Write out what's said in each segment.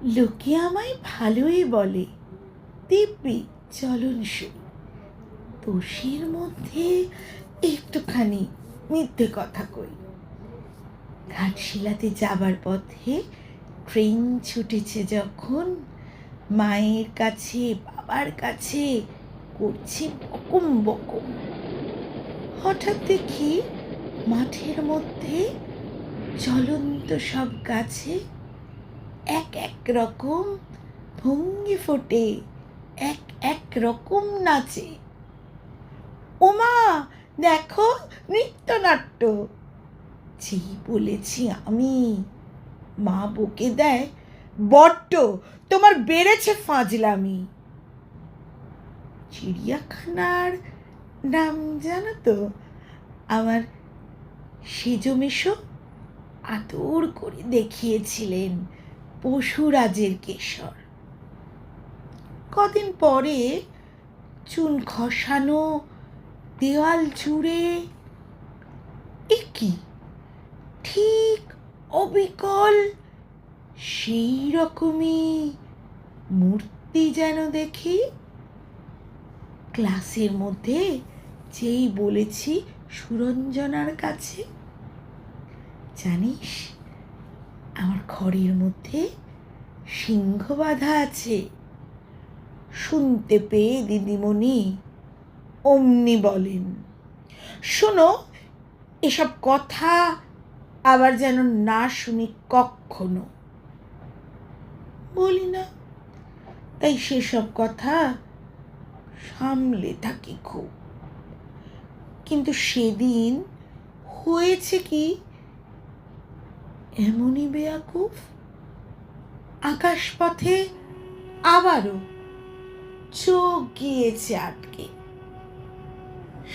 লোকে আমায় ভালোই বলে, দিব্যি চলনসই। তোষের মধ্যে একটুখানি মিথ্যে কথা কই। ঘাটশিলাতে যাবার পথে ট্রেন ছুটেছে যখন, মায়ের কাছে বাবার কাছে করছি বকম বকম। হঠাৎ দেখি মাঠের মধ্যে চলন্ত সব গাছে এক এক রকম ভঙ্গি ফোটে, এক এক রকম নাচে। ওমা, দেখো নৃত্যনাট্য! যেই বলেছি আমি, মা বকে দেয়, বড্ড তোমার বেড়েছে ফাজলামি। চিড়িয়াখানার নাম জানো তো? আমার সেজমেশো আদর করে দেখিয়েছিলেন পশুরাজের কেশর। কদিন পরে চুন খসানো দেওয়াল জুড়ে একই ঠিক অবিকল সেই রকমই মূর্তি যেন দেখি। ক্লাসের মধ্যে যেই বলেছি সুরঞ্জনার কাছে, জানিস আমার ঘরের মধ্যে সিংহ বাঁধা আছে। শুনতে পেয়ে দিদিমণি অমনি বলেন, শোনো, এসব কথা আবার যেন না শুনি কখনো। বলি না, তাই সেসব কথা সামলে থাকি খুব। কিন্তু সেদিন হয়েছে কি, এমনই বেয়াকুফ, আকাশপথে আবারও চোখ গিয়েছে আটকে।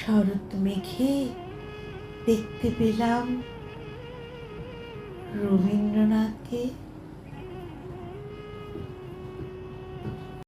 শরৎ মেঘে দেখতে পেলাম রবীন্দ্রনাথকে।